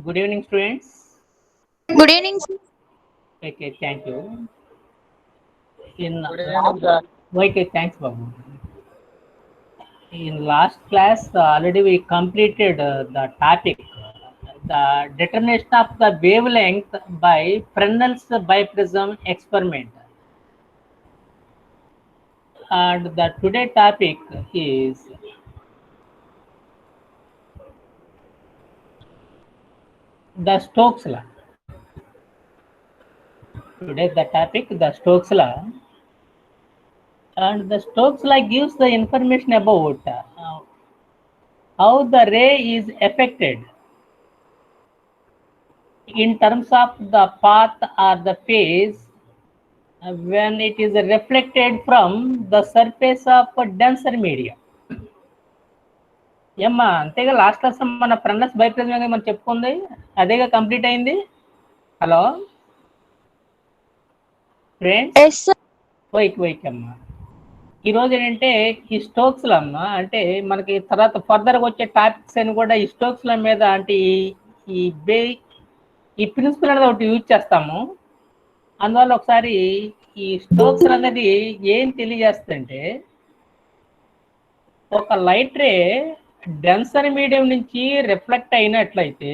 Good evening, students. Good evening, sir. Okay, thank you. In Good evening, sir. okay, thanks, Babu. In last class, already we completed the topic, the determination of the wavelength by Fresnel's biprism experiment. And the today topic is the Stokes law. Today the topic, the Stokes law. And the Stokes law gives the information about how the ray is affected in terms of the path or the phase when it is reflected from the surface of a denser media. ఏమ్మా అంతేగా last class మన friends biprism మనం చెప్పుకుంది అదేగా complete అయింది. Hello friends, Yes, sir. వైక్ అమ్మా. ఈరోజు ఏంటంటే ఈ స్టోక్స్లో అమ్మ అంటే మనకి తర్వాత ఫర్దర్గా వచ్చే టాపిక్స్ అని కూడా ఈ స్టోక్స్ల మీద అంటే ఈ ఈ ప్రిన్సిపల్ అనేది ఒకటి యూజ్ చేస్తాము. అందువల్ల ఒకసారి ఈ స్టోక్స్ అనేది ఏం తెలియజేస్తుందంటే ఒక లైట్ రే డెన్సర్ మీడియం నుంచి రిఫ్లెక్ట్ అయినట్లయితే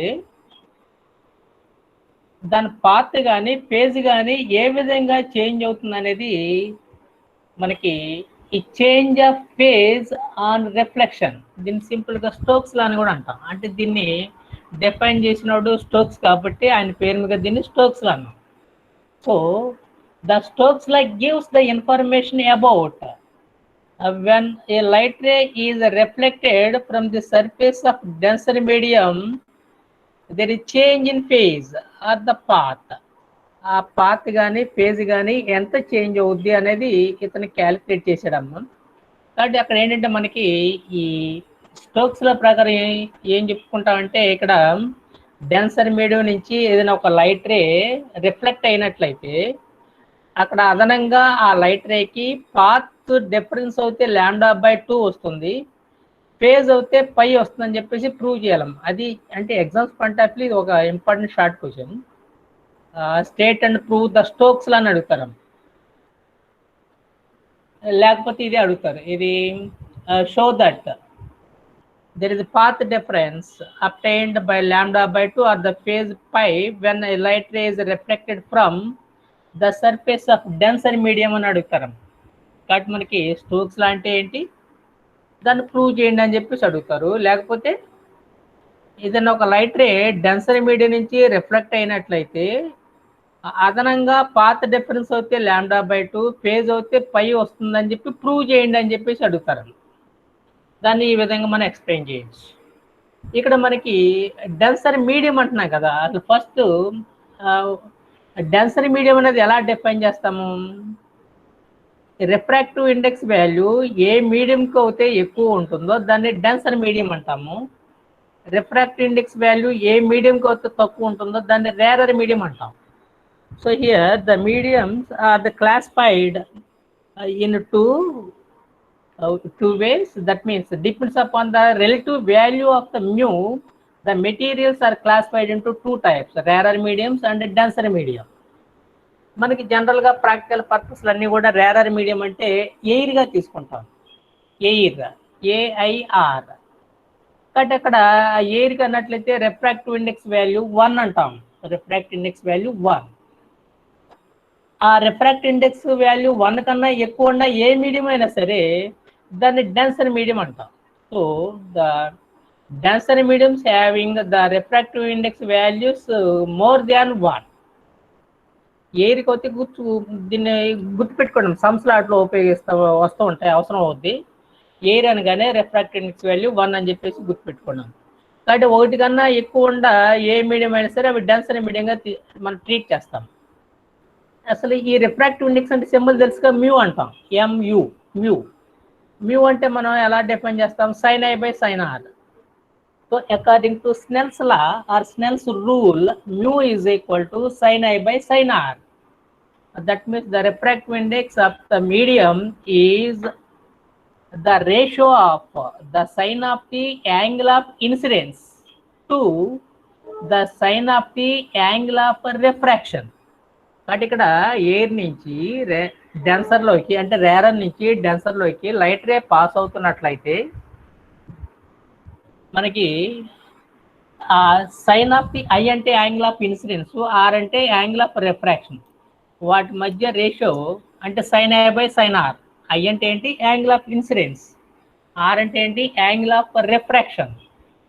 దాని పాత్ కానీ ఫేజ్ కానీ ఏ విధంగా చేంజ్ అవుతుంది అనేది మనకి ఈ change of phase on reflection, దీన్ని సింపుల్గా స్టోక్స్ లా అని కూడా అంటాం. అంటే దీన్ని డిఫైన్ చేసినప్పుడు స్టోక్స్ కాబట్టి ఆయన పేరు మీద దీన్ని స్టోక్స్ లా అన్నాం. So the Stokes law gives the information about when a light ray is reflected from the surface of denser medium, there is change in phase or the path. ఆ path కానీ phase కానీ ఎంత change అవుద్ది అనేది ఇతను calculate చేశాడమ్మా. కాబట్టి అక్కడ ఏంటంటే మనకి ఈ స్టోక్స్ల ప్రకారం ఏం చెప్పుకుంటామంటే ఇక్కడ డెన్సర్ మీడియం నుంచి ఏదైనా ఒక లైట్ రే రిఫ్లెక్ట్ అయినట్లయితే అక్కడ అదనంగా ఆ లైట్ రేకి పాత్ డిఫరెన్స్ అయితే λ/2 వస్తుంది, ఫేజ్ అయితే పై వస్తుందని చెప్పేసి ప్రూవ్ చేయాలి. అది అంటే ఎగ్జామ్స్ పాయింట్ ఆఫ్ వ్యూ ఇది ఒక important short question. State and prove the Stokes అని అడుగుతారు, లేకపోతే ఇది అడుగుతారు, ఇది show that there is a path difference obtained by λ/2 or the phase pi when a light ray is reflected from the surface of denser medium అని అడుగుతారు. కాబట్టి మనకి స్టోక్స్ లా అంటే ఏంటి, దాన్ని ప్రూవ్ చేయండి అని చెప్పేసి అడుగుతారు. లేకపోతే ఏదైనా ఒక లైట్ రే డెన్సర్ మీడియం నుంచి రిఫ్లెక్ట్ అయినట్లయితే అదనంగా పాత్ డిఫరెన్స్ అయితే λ/2, ఫేజ్ అయితే పై వస్తుందని చెప్పి ప్రూవ్ చేయండి అని చెప్పేసి అడుగుతారు. దాన్ని ఈ విధంగా మనం ఎక్స్ప్లెయిన్ చేయొచ్చు. ఇక్కడ మనకి డెన్సర్ మీడియం అంటున్నాం కదా, అసలు ఫస్ట్ డెన్సర్ మీడియం అనేది ఎలా డిఫైన్ చేస్తాము, రిఫ్రాక్టివ్ ఇండెక్స్ వాల్యూ ఏ మీడియంకి అయితే ఎక్కువ ఉంటుందో దాన్ని డెన్సర్ మీడియం అంటాము. రిఫ్రాక్టివ్ ఇండెక్స్ వాల్యూ ఏ మీడియంకి అయితే తక్కువ ఉంటుందో దాన్ని రేరర్ మీడియం అంటాం. So here the mediums are the classified in two ways. That means depends upon the relative value of the mu, the materials are classified into two types, rarer mediums and denser medium. మనకి జనరల్గా practical పర్పస్లు అన్నీ కూడా rarer medium అంటే ఎయిర్గా తీసుకుంటాం, air AIR. కాబట్టి అక్కడ ఎయిర్గా అన్నట్లయితే refractive index value 1 అంటాం, రిఫ్రాక్టివ్ ఇండెక్స్ వాల్యూ 1. ఆ రిఫ్రాక్టివ్ ఇండెక్స్ వాల్యూ 1 కన్నా ఎక్కువ ఉన్న ఏ మీడియం అయినా సరే దాన్ని డెన్సర్ మీడియం అంటాం. So the denser mediums having the refractive index values more than 1. ఎయిర్కి అయితే దీన్ని గుర్తుపెట్టుకోండి, సంస్లాట్లో వస్తూ ఉంటాయి, అవసరం అవుద్ది. ఎయిర్ అనగానే రిఫ్రాక్టివ్ ఇండెక్స్ వాల్యూ 1 అని చెప్పేసి గుర్తుపెట్టుకున్నాం. కాబట్టి 1 కన్నా ఎక్కువ ఉండ ఏ మీడియం అయినా సరే అవి డెన్సర్ మీడియంగా మనం ట్రీట్ చేస్తాం. అసలు ఈ రిఫ్రాక్టివ్ ఇండెక్స్ అంటే సింబల్ తెలుసుగా, మ్యూ అంటాం, ఎంయు మ్యూ. మ్యూ అంటే మనం ఎలా డిఫైన్ చేస్తాం, sin I/sin R. So according to Snell's law or Snell's rule, mu is equal to sin I/sin R. That means the refractive index of the medium is the ratio of the sine of the angle of incidence to the sine of the angle of refraction. కాబట్టి ఇక్కడ air నుంచి డెన్సర్లోకి అంటే rarer నుంచి డెన్సర్లోకి light ray pass అవుతున్నట్లయితే మనకి sine of the I అంటే angle of incidence, R అంటే angle of refraction, వాటి మధ్య రేషియో అంటే sine I by sine R. I అంటే ఏంటి? Angle of incidence. ఆర్ అంటే ఏంటి? Angle of refraction.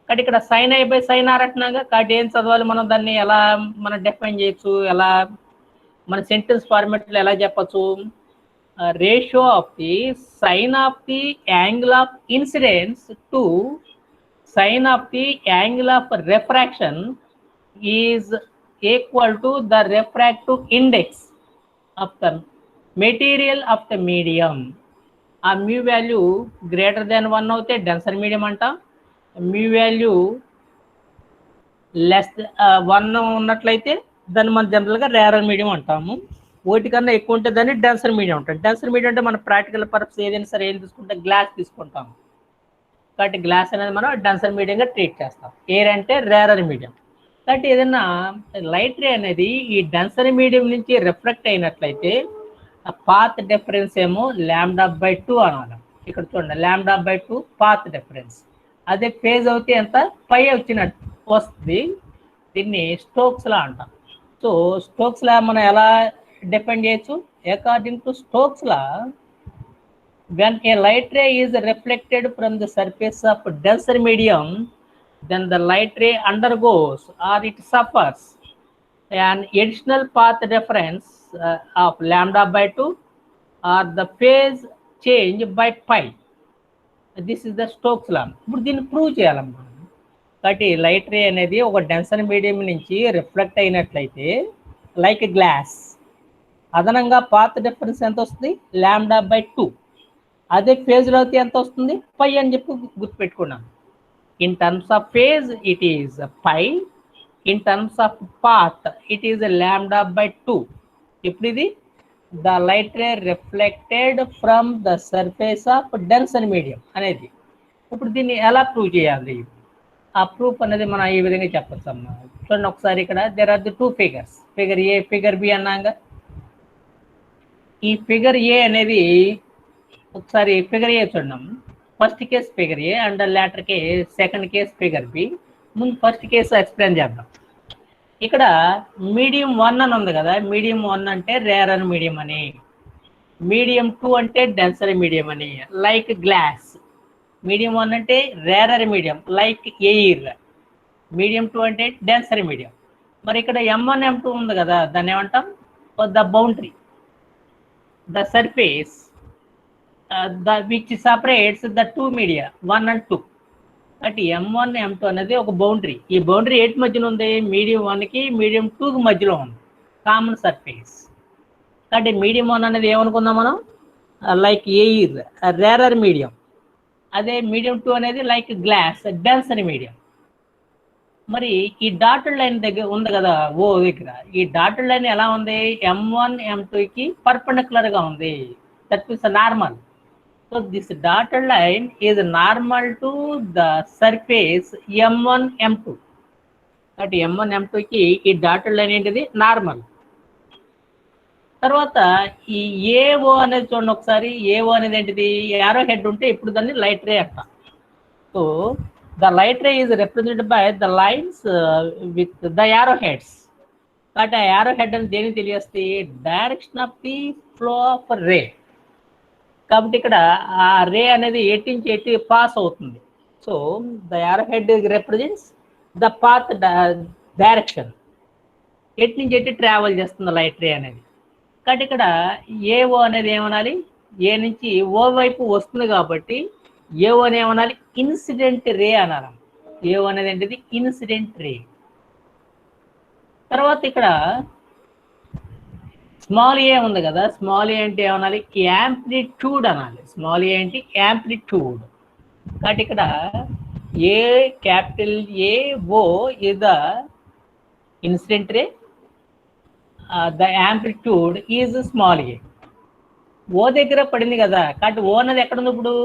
కాబట్టి ఇక్కడ sine I by sine R అంటున్నాగా, కాబట్టి ఏం చదవాలి మనం? దాన్ని ఎలా మనం డిఫైన్ చేయొచ్చు? ఎలా మన సెంటెన్స్ ఫార్మాట్లో ఎలా చెప్పచ్చు? Ratio of the sine of the angle of incidence to sine of the angle of refraction is equal to the refractive index of the material of the medium. ఆ మ్యూ వాల్యూ గ్రేటర్ దాన్ 1 అవుతే denser medium అంటాం. Mu value less 1 ఉన్నట్లయితే దాన్ని మనం జనరల్గా rarer medium అంటాము. ఒకటి కన్నా ఎక్కువ ఉంటే దాన్ని డెన్సర్ మీడియం అంటాం. డెన్సర్ మీడియం అంటే మన ప్రాక్టికల్ పర్పస్ ఏదైనా సరే ఏం తీసుకుంటే గ్లాస్ తీసుకుంటాం. కాబట్టి గ్లాస్ అనేది మనం డెన్సర్ మీడియంగా ట్రీట్ చేస్తాం. ఎయిర్ అంటే రేరర్ మీడియం. కాబట్టి ఏదైనా లైట్ రే అనేది ఈ డెన్సర్ మీడియం నుంచి రిఫ్లెక్ట్ అయినట్లయితే ఆ పాత్ డిఫరెన్స్ ఏమో λ/2 అనాలి. ఇక్కడ చూడండి, λ/2 పాత్ డిఫరెన్స్. అదే ఫేజ్ అవుతే ఎంత? పై వచ్చినట్టు వస్తుంది. దీన్ని స్టోక్స్ లా అంటాం. సో స్టోక్స్ లా మనం ఎలా డిపెండ్ చేయొచ్చు? According to Stokes law, when a light ray is reflected from the surface of denser medium, then the light ray undergoes or it suffers an additional path difference of λ/2 or the phase change by pi. This is the Stokes law. ఇప్పుడు దీన్ని prove చేయాలమ్మా. కాబట్టి light ray అనేది ఒక denser medium నుంచి reflect అయినట్లయితే like glass, అదనంగా path difference ఎంత వస్తుంది? λ/2. అదే ఫేజ్లో అయితే ఎంత వస్తుంది? పై అని చెప్పి గుర్తుపెట్టుకున్నాం. In terms of phase it is pi, in terms of path it is λ/2. ఇప్పుడు ఇది the light ray reflected from the surface of denser medium అనేది. ఇప్పుడు దీన్ని ఎలా ప్రూవ్ చేయాలి? ఆ ప్రూఫ్ అనేది మనం ఈ విధంగా చెప్పచ్చు అమ్మా. చూడండి ఒకసారి, ఇక్కడ there are the 2 figures, figure A, figure B అన్నాగా. ఈ ఫిగర్ ఏ అనేది ఒకసారి ఫిగర్ ఏ చూద్దాం. First case figure A and later case second case figure B. ముందు ఫస్ట్ కేసు ఎక్స్ప్లెయిన్ చేద్దాం. ఇక్కడ మీడియం 1 అని ఉంది కదా. మీడియం 1 అంటే రేరర్ మీడియం అని, మీడియం 2 అంటే డెన్సర్ మీడియం అని. లైక్ గ్లాస్, మీడియం 1 అంటే rarer medium like air, medium 2 అంటే డెన్సర్ మీడియం. మరి ఇక్కడ M1 M2 ఉంది కదా, దాన్ని ఏమంటాం? The boundary, the surface which separates the 2 media 1 and 2. అంటే M1 M2 అనేది ఒక బౌండరీ. ఈ బౌండరీ ఎయిట్ మధ్యన ఉంది? మీడియం 1కి మీడియం 2కి మధ్యలో ఉంది, కామన్ సర్ఫేస్. కాబట్టి మీడియం 1 అనేది ఏమనుకుందాం మనం? Like air, rarer medium. అదే మీడియం 2 అనేది లైక్ గ్లాస్, డెన్సర్ మీడియం. మరి ఈ డాటెడ్ లైన్ దగ్గర ఉంది కదా, ఓ దగ్గర, ఈ డాటెడ్ లైన్ ఎలా ఉంది? M1 M2కి పర్పెండిక్యులర్గా ఉంది. That means normal. So this dotted line is normal to the surface M1 M2. That M1 M2 కి ఈ డాటెడ్ లైన్ ఏంటిది? నార్మల్. తర్వాత ఈ ఏఓ అనేది చూడండి ఒకసారి. ఏఓ అనేది ఏంటిది? యారో హెడ్ ఉంటే ఇప్పుడు దాన్ని లైట్ రే అంటాం. So the light ray is represented by the lines with the arrow heads. కాబట్టి ఆ యారో హెడ్ అని దేనికి తెలియస్తే? Direction of the flow of ray. కాబట్టి ఇక్కడ ఆ రే అనేది 8 నుంచి 8 పాస్ అవుతుంది. So the arrow head represents the path direction. 8 నుంచి 8 ట్రావెల్ చేస్తుంది లైట్ రే అనేది. కాబట్టి ఇక్కడ ఏఓ అనేది ఏమనాలి? ఏ నుంచి ఓ వైపు వస్తుంది కాబట్టి ఏఓ అని ఏమనాలి? ఇన్సిడెంట్ రే అనాలి. ఏఓ అనేది ఏంటిది? ఇన్సిడెంట్ రే. తర్వాత ఇక్కడ స్మాల్ ఏ ఉంది కదా, స్మాల్ ఏ అంటే ఏమనాలి? యాంప్లిట్యూడ్ అనాలి. స్మాల్ ఏ ఏంటి? యాంప్లిట్యూడ్. కాబట్టి ఇక్కడ A capital A O is the incident ray, the amplitude is small A. O దగ్గర పడింది కదా, కాబట్టి ఓ అనేది ఎక్కడ ఉంది? ఇప్పుడు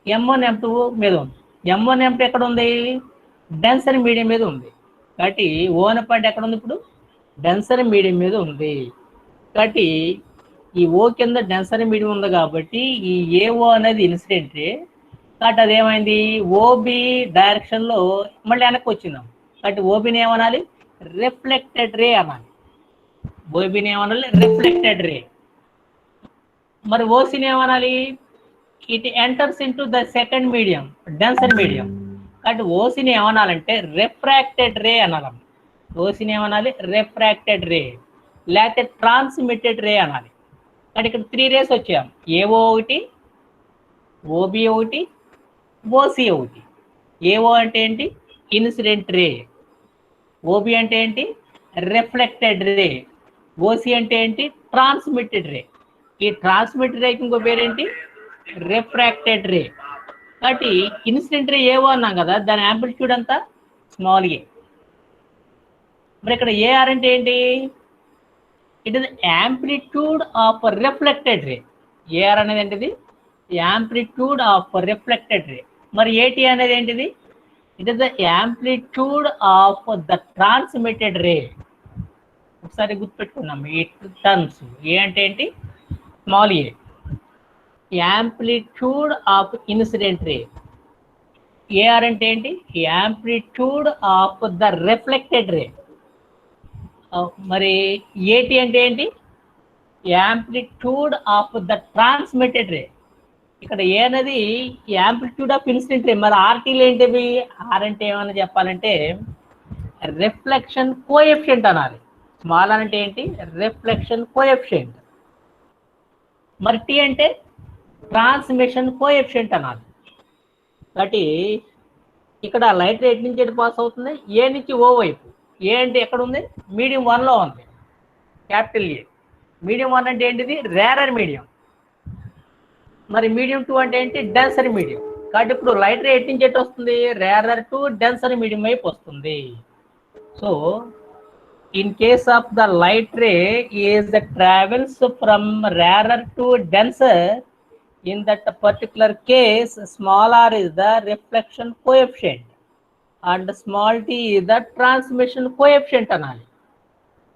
M1 M2 మీద ఉంది. M1 M2 ఎక్కడ ఉంది? డెన్సర్ మీడియం మీద ఉంది. కాబట్టి ఓ అనే పాయింట్ ఎక్కడ ఉంది ఇప్పుడు? డెన్సర్ మీడియం మీద ఉంది. కాబట్టి ఈ ఓ కింద డెన్సర్ మీడియం ఉంది కాబట్టి ఈ ఏఓ అనేది ఇన్సిడెంట్ రే. కాబట్టి అదేమైంది? ఓబి డైరెక్షన్లో మళ్ళీ వెనక్కి వచ్చిందాం. కాబట్టి ఓబిని ఏమనాలి? రిఫ్లెక్టెడ్ రే అనాలి. ఓబిని ఏమనాలి? Reflected ray. మరి ఓసిని ఏమనాలి? It enters into the second medium, denser medium. కాబట్టి ఓసిని ఏమనాలంటే రిఫ్రాక్టెడ్ రే అనాలి. ఓసిని ఏమనాలి? రిఫ్రాక్టెడ్ రే, లేకపోతే ట్రాన్స్మిటెడ్ రే అనాలి. కాబట్టి ఇక్కడ 3 రేస్ వచ్చాం. ఏఓ ఒకటి, ఓబి ఒకటి, ఓసి ఒకటి. ఏఓ అంటే ఏంటి? Incident ray. ఓబి అంటే ఏంటి? రిఫ్లెక్టెడ్ రే. ఓసి అంటే ఏంటి? ట్రాన్స్మిటెడ్ రే. ఈ ట్రాన్స్మిటెడ్ రేకి ఇంకో పేరేంటి? Refracted ray. కాబట్టి ఇన్సిడెంట్ రే ఏవో అన్నాం కదా, దాని యాంప్లిట్యూడ్ అంతా స్మాల్ ఏ. మరి ఇక్కడ ఏఆర్ అంటే ఏంటి? It is amplitude of reflected ray. AR అనేది ఏంటిది? Amplitude of reflected ray. మరి ఏటీ అనేది ఏంటిది? It is the amplitude of the transmitted ray. ఒకసారి గుర్తుపెట్టుకున్నాం ఈ టర్మ్స్. ఏ అంటే ఏంటి? Small A. Amplitude of incident ray. AR అంటే ఏంటి? Amplitude of the reflected ray. మరి ఏటీ అంటే ఏంటి? Amplitude of the transmitted ray. ఇక్కడ ఏ అనేది యాంప్లిట్యూడ్ ఆఫ్ ఇన్సిడెంట్ రే. మరి ఆర్టీలు ఏంటివి? ఆర్ అంటే ఏమన్నా చెప్పాలంటే రిఫ్లెక్షన్ కోఎఫిషియంట్ అనాలి. స్మాల్ అంటే ఏంటి? Reflection coefficient. మరి టీ అంటే ట్రాన్స్మిషన్ కోఎఫిషియంట్ అనాలి. కాబట్టి ఇక్కడ లైట్ రేట్ నుంచి ఎటు పాస్ అవుతుంది? ఏ నుంచి ఓ వైపు. ఏ అంటే ఎక్కడ ఉంది? మీడియం 1లో ఉంది, క్యాపిటల్ ఏ. మీడియం 1 అంటే ఏంటిది? Rarer medium. మరి మీడియం 2 అంటే ఏంటి? Denser medium. కాబట్టి ఇప్పుడు లైట్ రే ఎటు నుంచి ఎటు వస్తుంది? రేరర్ టు డెన్సర్ మీడియం వైపు వస్తుంది. So in case of the light ray is that travels from rarer to denser, in that particular case small r is the reflection coefficient and small t is the transmission coefficient అనాలి.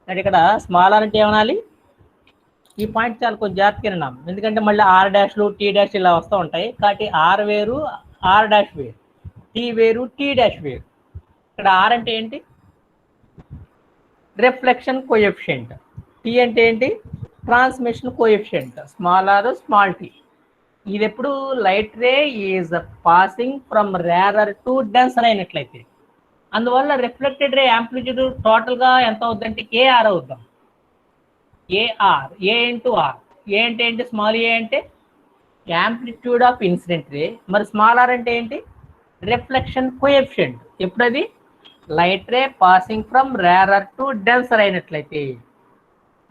అంటే ఇక్కడ small R అంటే ఏమనాలి? ఈ point చాలా కొంచెం జాగ్రత్తగా విన్నాం, ఎందుకంటే మళ్ళీ ఆర్ డాష్లు టీ డాష్ ఇలా వస్తూ ఉంటాయి. కాబట్టి ఆర్ వేరు, ఆర్ డాష్ వేరు, టీ వేరు, టీ డాష్ వేరు. ఇక్కడ ఆర్ అంటే ఏంటి? Reflection coefficient. టీ అంటే ఏంటి? Transmission coefficient. Small R, small T. ఇది ఎప్పుడు light ray is passing from rarer to denser అయినట్లయితే, అందువల్ల రిఫ్లెక్టెడ్ రే యాంప్లిట్యూడ్ టోటల్గా ఎంత అవుద్దంటే ఏఆర్ అవుద్దాం. AR, A into R. A అంటే ఏంటి? స్మాల్ ఏ అంటే యాంప్లిట్యూడ్ ఆఫ్ ఇన్సిడెంట్ రే. మరి స్మాల్ ఆర్ అంటే ఏంటి? Reflection coefficient. ఎప్పుడది? Light ray passing from rarer to denser అయినట్లయితే.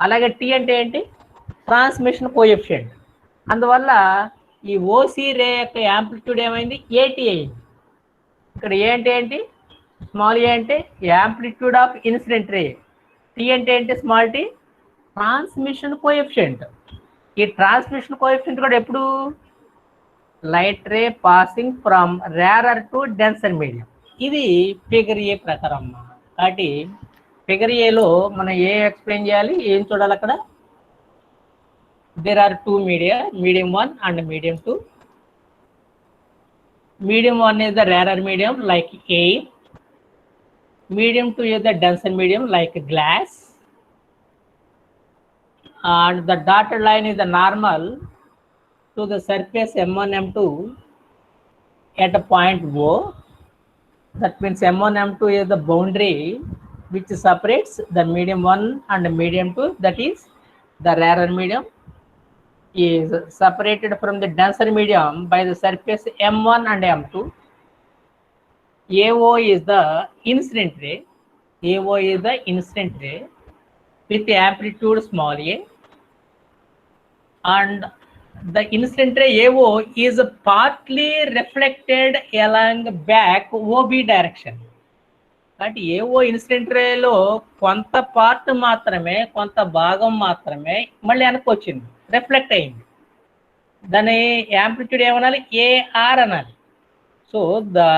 అలాగే టీ అంటే ఏంటి? Transmission coefficient. అందువల్ల ఈ ఓసి రే యొక్క యాంప్లిట్యూడ్ ఏమైంది? ఏటీ అయింది. ఇక్కడ ఏ అంటే ఏంటి? స్మాల్ ఏ అంటే amplitude of incident ray. T అంటే ఏంటి? Small T, transmission coefficient. ఈ ట్రాన్స్మిషన్ కోఎఫిషియంట్ కూడా ఎప్పుడు? Light ray passing from rarer to denser medium. ఇది ఫిగర్ ఏ ప్రకారం. కాబట్టి ఫిగర్ ఏలో మనం ఏ ఎక్స్ప్లెయిన్ చేయాలి, ఏం చూడాలి? అక్కడ there are 2 media, medium 1 and medium 2. Medium 1 is the rarer medium like air. Medium 2 is the denser medium like glass. And the dotted line is the normal to the surface M1, M2 at a point O. That means M1, M2 is the boundary which separates the medium 1 and medium 2, that is the rarer medium is separated from the denser medium by the surface M1 and M2. AO is the incident ray. AO is the incident ray with the amplitude small a, and the incident ray AO is partly reflected along back OB direction. కాబట్టి AO incident రేలో కొంత part మాత్రమే, కొంత భాగం మాత్రమే మళ్ళీ వెనక్కి వచ్చింది, reflect అయింది. దాని యాంప్లిట్యూడ్ ఏమనాలి? ఏఆర్ అనాలి. So the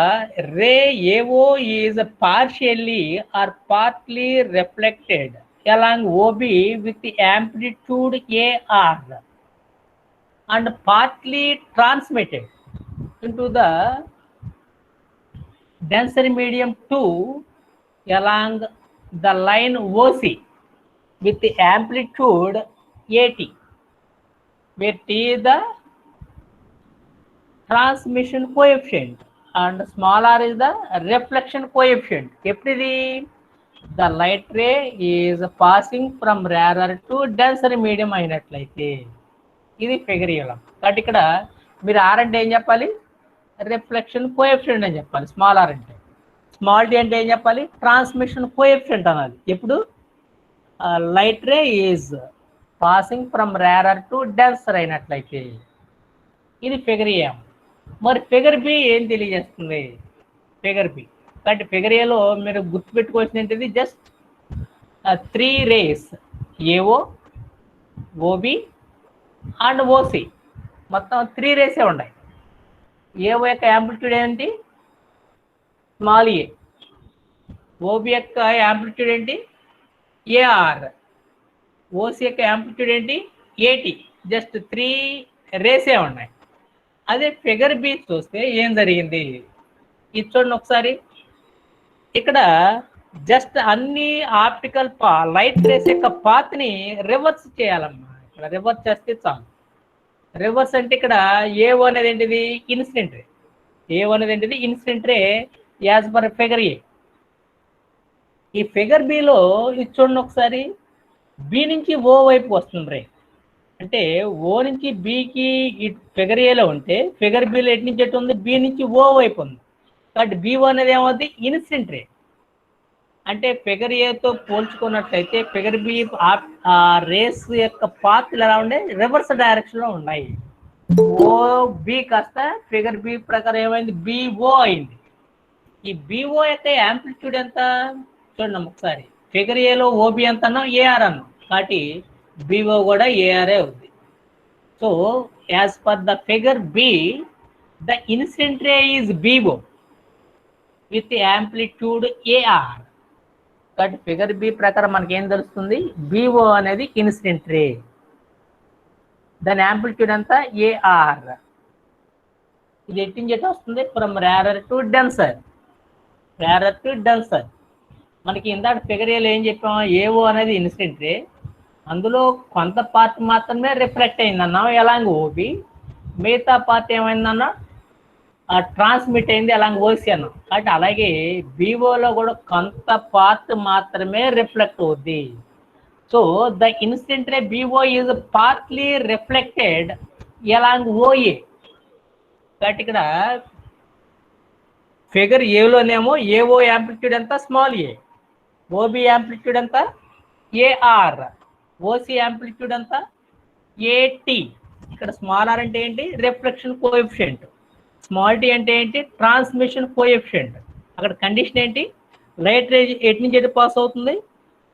ray AO is partially or partly reflected along OB with the amplitude AR and partly transmitted into the denser medium 2 along the line OC with the amplitude AT, where T is the transmission coefficient and small r is the reflection coefficient. ఎప్పుడిది the light ray is passing from rarer to denser medium అయినట్లయితే ఇది figure ఇవ్వడం. కాబట్టి ఇక్కడ మీరు are అంటే ఏం చెప్పాలి, reflection coefficient అని చెప్పాలి. స్మాల్ ఆర్ అంటే, స్మాల్ డి అంటే ఏం చెప్పాలి, ట్రాన్స్మిషన్ కోఎఫిషియంట్ అనాలి. ఎప్పుడు light ray is passing from rarer to denser అయినట్లయితే ఇది ఫిగర్ ఏ. మరి ఫిగర్ బి ఏం తెలియజేస్తుంది, ఫిగర్ బి. కాబట్టి ఫిగర్ ఏలో మీరు గుర్తుపెట్టుకోవాల్సింది ఏంటిది, just 3 rays A O, O B and O C, మొత్తం 3 రేసే ఉన్నాయి. ఏఓ యొక్క యాంప్లిట్యూడ్ ఏంటి, స్మాల్ ఏ. ఓబి యొక్క యాంప్లిట్యూడ్ ఏంటి, ఏఆర్. ఓసి యొక్క యాంప్లిట్యూడ్ ఏంటి, ఏటీ. జస్ట్ 3 రేసే ఉన్నాయి. అదే ఫిగర్ బి చూస్తే ఏం జరిగింది ఇది చూడండి ఒకసారి. ఇక్కడ జస్ట్ అన్ని ఆప్టికల్ లైట్ రేస్ యొక్క పాత్ని రివర్స్ చేయాలమ్మా. ఇక్కడ రివర్స్ చేస్తే చాలు. రివర్స్ అంటే ఇక్కడ ఏఓ అనేది ఏంటిది, ఇన్సిడెంట్ రే. ఏఓ అనేది ఏంటిది, incident ray as per figure A. ఈ ఫిగర్ బిలో ఇది చూడండి ఒకసారి, బి నుంచి ఓ వైపు వస్తుంది రే. అంటే ఓ నుంచి బికి ఫిగర్ ఏలో ఉంటే ఫిగర్ బిలో ఎటు నుంచి ఎటు ఉంది, బి నుంచి ఓ వైపు ఉంది. కాబట్టి బి1 అనేది ఏమవుతుంది, ఇన్సిడెంట్ రే. అంటే ఫిగర్ ఏతో పోల్చుకున్నట్లయితే ఫిగర్ బి ఆ రేస్ యొక్క పాత్రలు ఎలా ఉండే, రివర్స్ డైరెక్షన్లో ఉన్నాయి. ఓ బి కాస్త ఫిగర్ బి ప్రకారం ఏమైంది, బిఓ అయింది. ఈ బిఓ యొక్క యాంప్లిట్యూడ్ ఎంత చూడండి ఒకసారి. ఫిగర్ ఏలో ఓబి ఎంత అన్నాం, ఏఆర్ అన్నాం. కాబట్టి బిఓ కూడా ఏఆర్ఏ ఉంది. So as per the figure B, the incident ray is B O with amplitude A R. కాబట్టి ఫిగర్ బి ప్రకారం మనకి ఏం తెలుస్తుంది, బిఓ అనేది ఇన్సిడెంట్ రే, దాని యాంప్లిట్యూడ్ అంతా ఏఆర్. ఇది ఎట్టించి ఎటు వస్తుంది, from rarer to denser, rarer to denser. మనకి ఇందాక ఫిగర్ ఏలో ఏం చెప్పాం, ఏఓ అనేది ఇన్సిడెంట్ రే, అందులో కొంత పార్ట్ మాత్రమే రిఫ్లెక్ట్ అయిందన్నాం ఎలాంగ్ ఓబి, మిగతా పార్ట్ ఏమైందన్నా ట్రాన్స్మిట్ అయింది ఎలాంగ్ ఓసి అన్నాం. కాబట్టి అలాగే బిఓలో కూడా కొంత పార్ట్ మాత్రమే రిఫ్లెక్ట్ అవుద్ది. So the incident ray B O is partly reflected along O A. కాబట్టి ఇక్కడ ఫిగర్ ఏలోనేమో ఏఓ యాంప్లిట్యూడ్ ఎంత, స్మాల్ ఏ. ఓబి యాంప్లిట్యూడ్ ఎంత, ఏఆర్. ఓసి యాంప్లిట్యూడ్ ఎంత, ఏటీ. ఇక్కడ స్మాల్ ఆర్ అంటే ఏంటి, రిఫ్లెక్షన్ కోఎఫిషియంట్. స్మాల్ టీ అంటే ఏంటి, ట్రాన్స్మిషన్ కోఎఫిషియంట్. అక్కడ కండిషన్ ఏంటి, లైట్ రే ఎటు నుంచి ఎటు పాస్ అవుతుంది,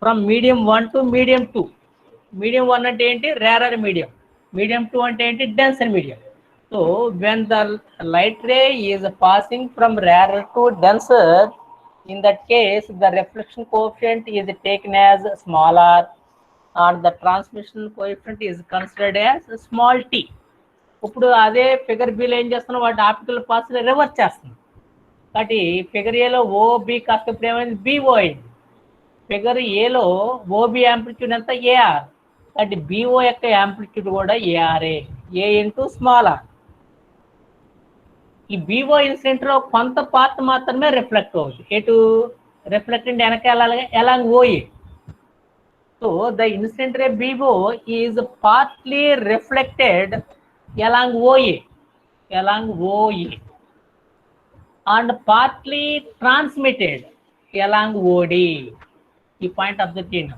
from medium 1 to medium 2. Medium 1 అంటే ఏంటి, రేరర్ మీడియం. మీడియం 2 అంటే ఏంటి, denser medium. So when the light ray is passing from rarer to denser, in that case the reflection coefficient is taken as small r and the transmission coefficient is considered as small t. ఇప్పుడు అదే figure below ఏం చేస్తున్నాం, వాటి optical pass reverse చేస్తున్నాం. కాబట్టి figure ఏలో OB కాస్త ఇప్పుడు ఏమైంది, బిఓ అయింది. ఫిగర్ ఏలో ఓబి యాంప్లిట్యూడ్ ఎంత, ఏఆర్. కాబట్టి బిఓ యొక్క యాంప్లిట్యూడ్ కూడా ఏఆర్ఏ, ఏ ఇంటూ స్మాల్ ఆర్. ఈ బిఓ ఇన్సిడెంట్లో కొంత పార్ట్ మాత్రమే రిఫ్లెక్ట్ అవుతుంది. ఎటు రిఫ్లెక్టెంట్ వెనకాల along O A. So the incident ray B O is partly reflected along OA, along OA, and partly transmitted along OD. ఈ పాయింట్ అబ్జర్వ్ చేయండి.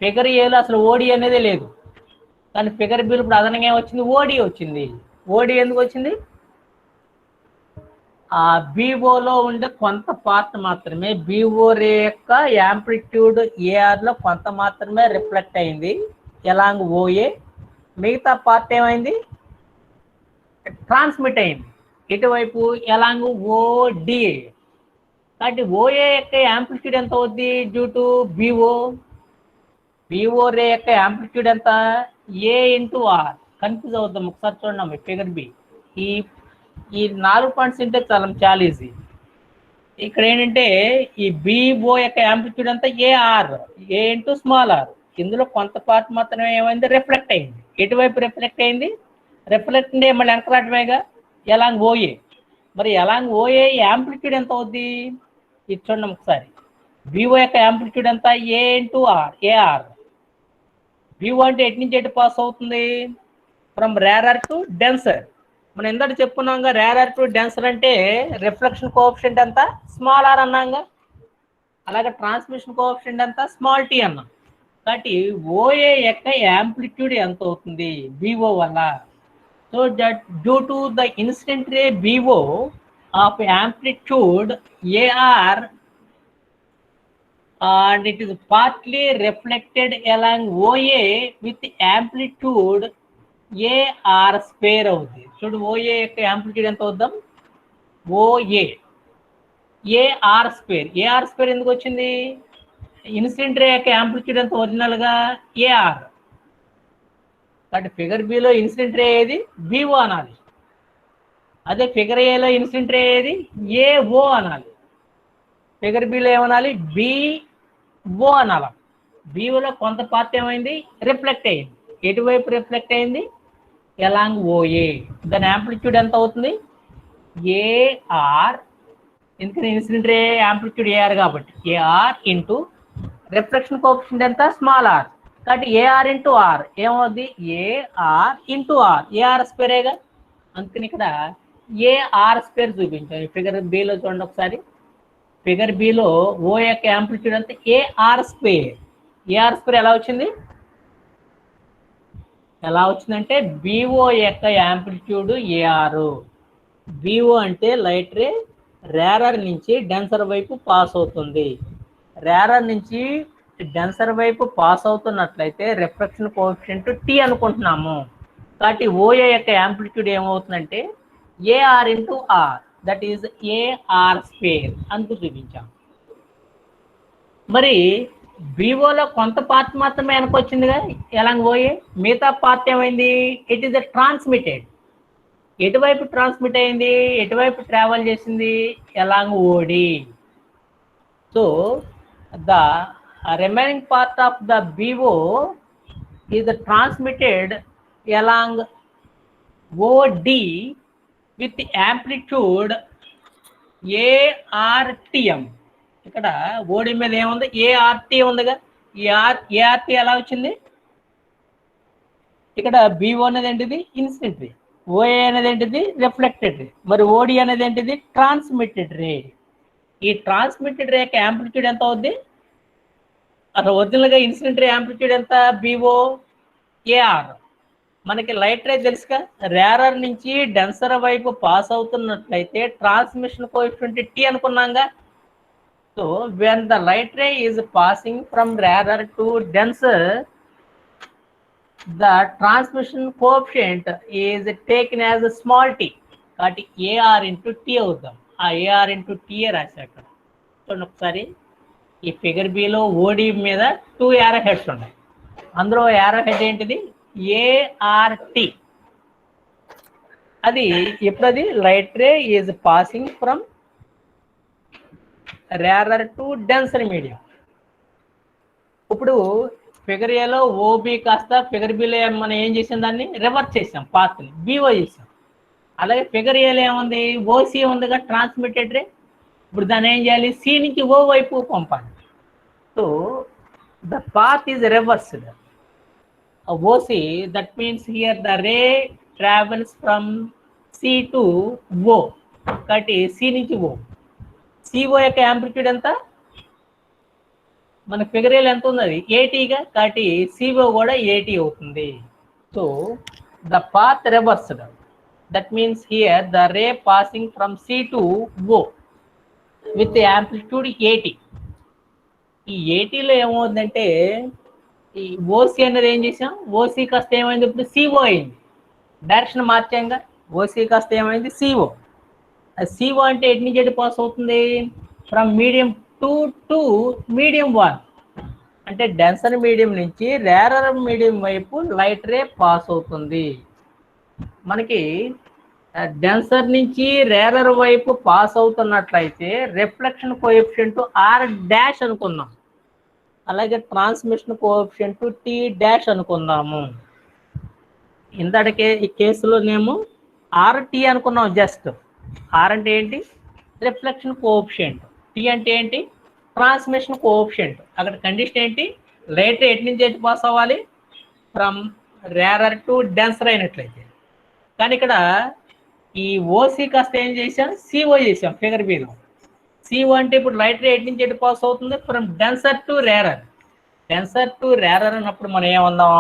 ఫిగర్ ఏలో అసలు ఓడి అనేది లేదు, కానీ ఫిగర్ బిల్ ఇప్పుడు అదనంగా వచ్చింది, ఓడి వచ్చింది. ఓడి ఎందుకు వచ్చింది, ఆ బిఓలో ఉండే కొంత పార్ట్ మాత్రమే, బిఓ రే యొక్క యాంప్లిట్యూడ్ ఏఆర్లో కొంత మాత్రమే రిఫ్లెక్ట్ అయింది ఎలాంగ్ ఓఏ. మిగతా పార్ట్ ఏమైంది, ట్రాన్స్మిట్ అయింది ఇటువైపు ఎలాంగ్ ఓడి. కాబట్టి ఓఏ యొక్క యాంప్లిట్యూడ్ ఎంత అవుద్ది డ్యూ టు బిఓ. బిఓ రే యొక్క యాంప్లిట్యూడ్ ఎంత ఏ ఇంటూ ఆర్. కన్ఫ్యూజ్ అవుతాం ఒకసారి చూడండి ఫిగర్ బి. ఈ ఈ 4 పాయింట్స్ ఉంటే చాలా ఈజీ. ఇక్కడ ఏంటంటే ఈ బిఓ యొక్క యాంప్లిట్యూడ్ అంతా A R, A into small R. ఇందులో కొంత పార్ట్ మాత్రమే ఏమైంది రిఫ్లెక్ట్ అయింది. ఎటువైపు రిఫ్లెక్ట్ అయింది? రిఫ్లెక్ట్ అంటే మళ్ళీ వెనకరాటమేగా ఎలాంగ్ ఓఏ. మరి ఎలాంగ్ ఓఏ యాంప్లిట్యూడ్ ఎంత అవుద్ది ఇది చూడండి ఒకసారి. బిఓ యొక్క యాంప్లిట్యూడ్ ఎంత ఏ ఇంటూ ఆర్, ఏఆర్. బిఓ అంటే ఎటు నుంచి ఎటు పాస్ అవుతుంది? From rarer to denser. మనం ఎందుకంటే చెప్పుకున్నాంగా రేరర్ టు డెన్సర్ అంటే రిఫ్లెక్షన్ కోఎఫిషియంట్ ఎంత స్మాల్ ఆర్ అన్నాంగా. అలాగే ట్రాన్స్మిషన్ కోఎఫిషియంట్ ఎంత స్మాల్ టీ అన్నాం. కాబట్టి ఓఏ యొక్క యాంప్లిట్యూడ్ ఎంత అవుతుంది బిఓ వల్ల? So that due to the incident ray BO of amplitude A R and it is partly reflected along OA with amplitude AR square అవుతుంది. చూడు OA యొక్క యాంప్లిట్యూడ్ ఎంత అవుద్దాం? OA AR square. AR square ఎందుకు వచ్చింది? Incident ray యొక్క amplitude ఎంత ఒరిజినల్గా AR. కాబట్టి ఫిగర్ బిలో ఇన్సిడెంట్ రే ఏది BO అనాలి. అదే ఫిగర్ ఏలో ఇన్సిడెంట్ రే ఏది AO అనాలి. ఫిగర్ బిలో ఏమనాలి BO అనాల. బిఓలో కొంత పార్ట్ ఏమైంది రిఫ్లెక్ట్ అయింది. ఎటువైపు రిఫ్లెక్ట్ అయింది? Along OA. దాని యాంప్లిట్యూడ్ ఎంత అవుతుంది ఏఆర్. ఎందుకని ఇన్సిడెంట్ రే యాంప్లిట్యూడ్ ఏఆర్ కాబట్టి ఏఆర్ ఇంటూ రిఫ్లెక్షన్ కోఎఫిషియంట్ ఎంత స్మాల్ ఆర్. కాబట్టి ఏఆర్ ఇంటూ ఆర్ ఏమవుద్ది ఏఆర్ ఇంటూ ఆర్. ఏఆర్ స్క్వేరేగా. అందుకని ఇక్కడ ఏఆర్ స్క్వేర్ చూపించాను. ఫిగర్ బిలో చూడండి ఒకసారి. ఫిగర్ బిలో ఓ యొక్క యాంప్లిట్యూడ్ అంతా ఏఆర్ స్క్వేర్. ఏఆర్ స్క్వేర్ ఎలా వచ్చింది? ఎలా వచ్చిందంటే బిఓ యొక్క యాంప్లిట్యూడ్ ఏఆర్. బిఓ అంటే లైట్ రే రేరర్ నుంచి డెన్సర్ వైపు పాస్ అవుతుంది. రేరర్ నుంచి డెన్సర్ వైపు పాస్ అవుతున్నట్లయితే రిఫ్లెక్షన్ కోఎఫిషియంట్ టీ అనుకుంటున్నాము. కాబట్టి ఓఏ యొక్క యాంప్లిట్యూడ్ ఏమవుతుందంటే A R into R. That is A R square అందుకు చూపించాం. మరి బిఓలో కొంత పార్ట్ మాత్రమే వెనకొచ్చిందిగా ఎలాంగ్ ఓఏ. మిగతా పార్ట్ ఏమైంది? It is transmitted. ఎటువైపు ట్రాన్స్మిట్ అయింది? ఎటువైపు ట్రావెల్ చేసింది? Along O D. So the remaining part of the B O is transmitted along OD with amplitude ఏఆర్టిఎం. ఇక్కడ ఓడి మీద ఏముంది ఏఆర్టీ ఉందిగా. ఏఆర్టీ ఎలా వచ్చింది? ఇక్కడ బిఓ అనేది ఏంటిది ఇన్సిడెంట్ రే, ఓఏ అనేది ఏంటిది రిఫ్లెక్టెడ్ రే, మరి ఓడి అనేది ఏంటిది ట్రాన్స్మిటెడ్ రే. ఈ ట్రాన్స్మిటెడ్ రే యొక్క యాంప్లిట్యూడ్ ఎంత అవుద్ది? అసలు ఒరిజినల్గా ఇన్సిడెంట్ రే యాంప్లిట్యూడ్ ఎంత బిఓ ఏఆర్. మనకి లైట్ రే తెలుసుగా రేరర్ నుంచి డెన్సర్ వైపు పాస్ అవుతున్నట్లయితే ట్రాన్స్మిషన్ కోఎఫిషియంట్ టీ అనుకున్నాంగా. So when the light ray is passing from rarer to denser the transmission coefficient is taken as small T. కాబట్టి AR into T అవుతాం. ఆ AR into TA రాశా అక్కడ చూడండి ఒకసారి. ఈ ఫిగర్ బిలో ఓడి మీద 2 యారో హెడ్స్ ఉన్నాయి. అందులో యారో హెడ్ ఏంటిది ఏఆర్టీ. అది ఎప్పుడది light ray is passing from rarer to denser medium. ఇప్పుడు ఫిగర్ ఏలో ఓబి కాస్త ఫిగర్ బిలో మనం ఏం చేసాం? దాన్ని రివర్స్ చేసాం, పాత్ని బిఓ చేసాం. అలాగే ఫిగర్ ఏలో ఏముంది ఓసి ఉందిగా ట్రాన్స్మిటెడ్ రే. ఇప్పుడు దాన్ని ఏం చేయాలి? సి నుంచి ఓ వైపు పంపాలి. So the path is reversed. OC, that means here the ray travels from C to O. కాబట్టి C నుంచి O. CO యొక్క యాంప్లిట్యూడ్ ఎంత? మన ఫిగర్ ఏలో ఎంత ఉంది? అది 80గా. కాబట్టి CO కూడా 80 అవుతుంది. So the path reversed. That means here the ray passing from C to O with amplitude 80. ఈ 80లో ఏమవుతుందంటే ఈ ఓసీ అనేది ఏం చేసాం? ఓసీ కాస్త ఏమైంది? ఇప్పుడు సిఓ అయింది. డైరెక్షన్ మార్చాంగా. ఓసీ కాస్త ఏమైంది? సిఓ. సిఓ అంటే ఎటు నుంచి ఎటు పాస్ అవుతుంది? From medium 2 to medium 1. అంటే డెన్సర్ మీడియం నుంచి రేరర్ మీడియం వైపు లైట్ రే పాస్ అవుతుంది. మనకి డెన్సర్ నుంచి రేరర్ వైపు పాస్ అవుతున్నట్లయితే రిఫ్లెక్షన్ కోఎఫిషియంట్ ఆర్ డాష్ అనుకుందాం. అలాగే ట్రాన్స్మిషన్ కోఎఫిషియంట్ టీ డాష్ అనుకుందాము. ఇంతటికే ఈ కేసులోనేమో ఆర్టీ అనుకున్నాం. జస్ట్ ఆర్ అంటే ఏంటి? Reflection coefficient. టీ అంటే ఏంటి? Transmission coefficient. అక్కడ కండిషన్ ఏంటి? లైట్ ఎటు నుంచి ఎటు పాస్ అవ్వాలి? ఫ్రమ్ రేరర్ టు డెన్సర్ అయినట్లయితే. కానీ ఇక్కడ ఈ ఓసీ కాస్త ఏం చేసాం? సిఓ చేసాం ఫిగర్ బిలో. సిఓ అంటే ఇప్పుడు లైట్ రే ఎటు నుంచి ఎటు పాస్ అవుతుంది? From denser to rarer. Denser to rarer అన్నప్పుడు మనం ఏమన్నాం?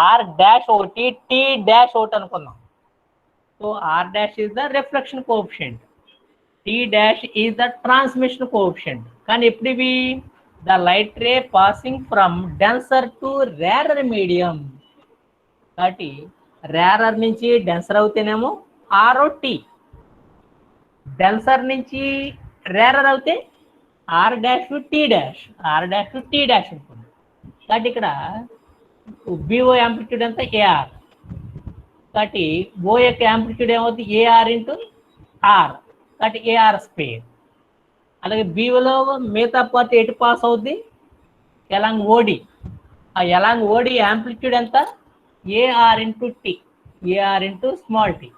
ఆర్ డాష్ ఒకటి, టీ డాష్ ఒకటి అనుకుందాం. So are dash is the reflection coefficient, T dash is the transmission coefficient. కానీ ఇప్పుడు ఇవి the light ray passing from denser to rarer medium. కాబట్టి rarer నుంచి డెన్సర్ అవుతేనేమో ఆర్ టీ, డెన్సర్ నుంచి rarer అవుతే are dash T dash, R dash T dash అనుకోండి. కాబట్టి ఇక్కడ బిఓ యాంప్లిట్యూడ్ అంతా ఏఆర్. కాబట్టి ఓ యొక్క యాంప్లిట్యూడ్ ఏమవుతుంది? A R into R. కాబట్టి ఏఆర్ స్క్వేర్. అలాగే బీఓలో మిగతా పార్ట్ ఎటు పాస్ అవుద్ది? Along O D. ఆ ఎలాంగ్ ఓడి యాంప్లిట్యూడ్ ఎంత? A R into T, A R into small T.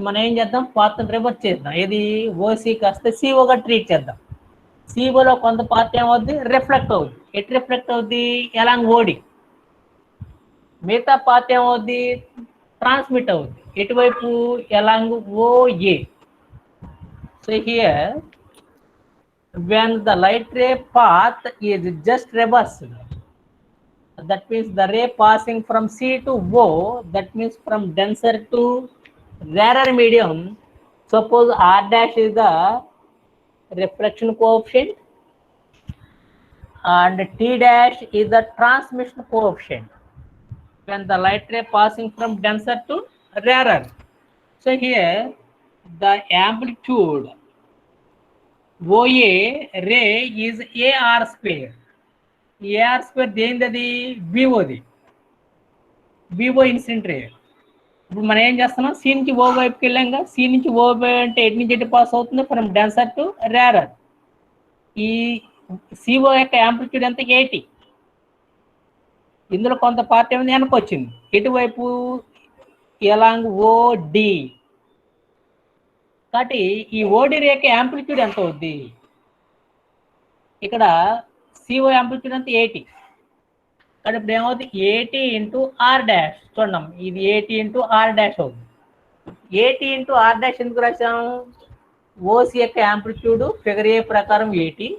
మనం ఏం చేద్దాం? పార్ట్ రివర్స్ చేద్దాం. ఏది? ఓసీ కాస్త సిఓగా ట్రీట్ చేద్దాం. సిఓలో కొంత పార్ట్ ఏమవుద్ది? రిఫ్లెక్ట్ అవుద్ది. ఎటు రిఫ్లెక్ట్ అవుద్ది? Along O D. మిగతా పార్ట్ ఏమవుద్ది? ట్రాన్స్మిట్ అవుద్ది. ఎటువైపు? Along O A. So here when the light ray path is just reversed, that means the ray passing from C to O, that means from denser to rarer medium. Suppose R dash is the reflection coefficient and T dash is the transmission coefficient when the light ray passing from denser to rarer. So here the amplitude OA ray is AR square. AR square దేనిది? BOది. BO incident ray. ఇప్పుడు మనం ఏం చేస్తున్నాం? C నుంచి ఓ వైపుకి వెళ్ళాంగా. C నుంచి ఓ అంటే ఎటు నుంచి ఎటు పాస్ అవుతుంది? From denser to rarer. ఈ సిఓ యొక్క యాంప్లిట్యూడ్ ఎంత? 80. ఇందులో కొంత పార్ట్ ఏమైంది? వెనక్కి వచ్చింది. ఎటువైపు? ఎలాంగ్ ఓడి. కాబట్టి ఈ ఓడి రేఖ యాంప్లిట్యూడ్ ఎంత అవుద్ది? ఇక్కడ సిఓ యాంప్లిట్యూడ్ అంతా 80. కాబట్టి ఇప్పుడు ఏమవుతుంది? 80 ఇంటూ ఆర్ డాష్. చూడండి, ఇది 80 ఇంటూ ఆర్ డాష్ అవుతుంది. 80 ఇంటూ ఆర్ డాష్ ఎందుకు రాసాం? ఓసి యొక్క యాంప్లిట్యూడ్ ఫిగర్ ఏ ప్రకారం 80.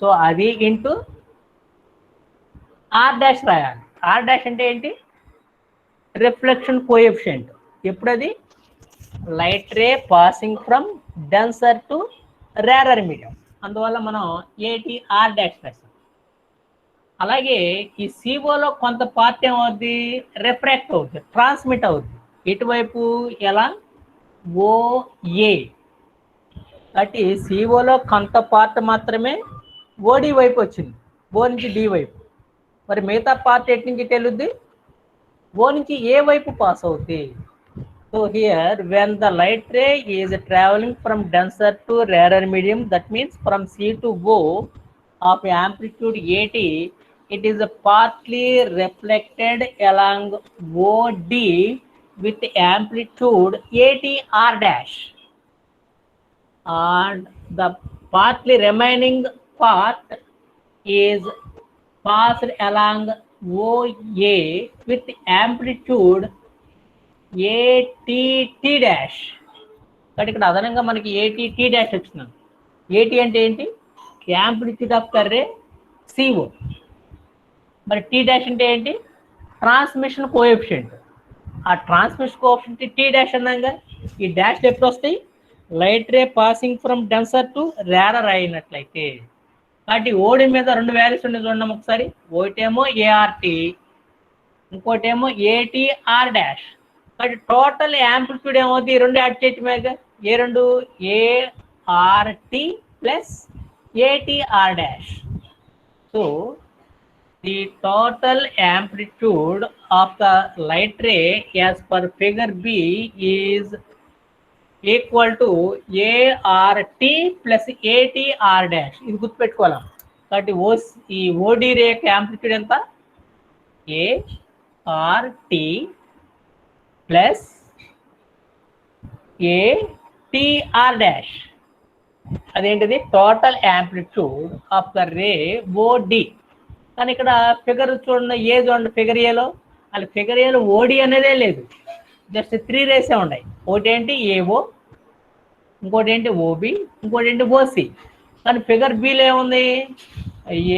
సో అది ఇంటూ ఆర్ డాష్ రాయాలి. ఆర్ డాష్ అంటే ఏంటి? Reflection coefficient. ఎప్పుడది? Light ray passing from denser to rarer medium. అందువల్ల మనం 80 ఆర్ డాష్ రాసాం. అలాగే ఈ సిఓలో కొంత పార్ట్ ఏమవుద్ది? రిఫ్రాక్ట్ అవుద్ది, ట్రాన్స్మిట్ అవుద్ది. ఎటువైపు? ఎలా? ఓఏ. కాబట్టి సిఓలో కొంత పార్ట్ మాత్రమే ఓడి వైపు వచ్చింది, ఓ నుంచి డి వైపు. మరి మిగతా పార్ట్ ఎటు నుంచి వెళ్ళుద్ది? ఓ నుంచి ఏ వైపు పాస్ అవుద్ది? So here when the light ray is traveling from denser to rarer medium, that means from C to O of amplitude 80, it is partly reflected along OD with amplitude 80 R dash, and the partly remaining part is passed along OA with amplitude ఏటీ dash. కాబట్టి ఇక్కడ అదనంగా మనకి ఏటీ dash వచ్చింది. A T అంటే ఏంటి? Amplitude of the ray C O. మరి టీ డాష్ అంటే ఏంటి? Transmission coefficient. ఆ ట్రాన్స్మిషన్ కోఎఫిషియంట్ టీ డాష్ అన్నాగా. ఈ డాష్ ఎప్పుడు వస్తాయి? Light ray passing from denser to rarer అయినట్లయితే. కాబట్టి ఓడి మీద 2 వాల్యూస్ ఉండే చూడండి ఒకసారి. ఒకటేమో ఏఆర్టీ, ఇంకోటేమో ఏటీఆర్ డాష్. కాబట్టి టోటల్ యాంప్లిట్యూడ్ ఏమవుతుంది? 2 యాడ్ చేయటమేగా. ఏ రెండు ART plus ATR dash. So the total amplitude of the light ray as per figure B is equal to ART plus ATR dash. ఇది గుర్తుపెట్టుకోవాలి. కాబట్టి ఈ ఓడి రే యొక్క యాంప్లిట్యూడ్ ఎంత? ART plus ATR dash. అదేంటిది? Total amplitude of the రే ఓడి. కానీ ఇక్కడ figure చూడండి, చూడండి ఫిగర్ ఏలో, అది ఫిగర్ ఏలో ఓడి అనేదే లేదు, జస్ట్ 3 రేసే ఉన్నాయి. ఒకటి ఏంటి AO, ఇంకోటి ఏంటి OB, ఇంకోటి ఏంటి OC. కానీ ఫిగర్ బిలో ఏముంది?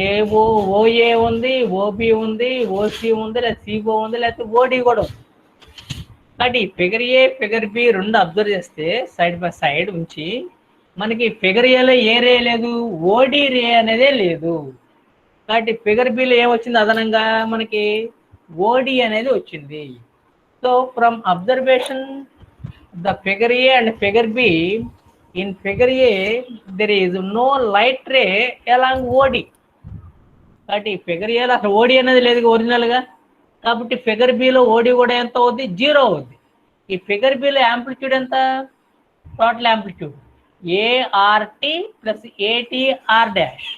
AO OA ఉంది, OB ఉంది, OC ఉంది, లేదా CO ఉంది, లేకపోతే OD కూడా ఉంది. కాబట్టి ఫిగర్ ఏ ఫిగర్ బి రెండు అబ్జర్వ్ చేస్తే సైడ్ బై సైడ్ ఉంచి మనకి ఫిగర్ ఏలో ఏ రే లేదు, ఓడి రే అనేదే లేదు. కాబట్టి ఫిగర్ బిలో ఏమొచ్చింది? అదనంగా మనకి ఓడి అనేది వచ్చింది. So from observation the figure A and figure B, in figure A there is no light ray along OD. కాబట్టి ఫిగర్ ఏలో అసలు ఓడి అనేది లేదు ఒరిజినల్గా. కాబట్టి ఫిగర్ బిలో ఓడి కూడా ఎంత అవుద్ది? 0 అవుద్ది. ఈ ఫిగర్ బిలో యాంప్లిట్యూడ్ ఎంత? Total amplitude ART plus ATR dash.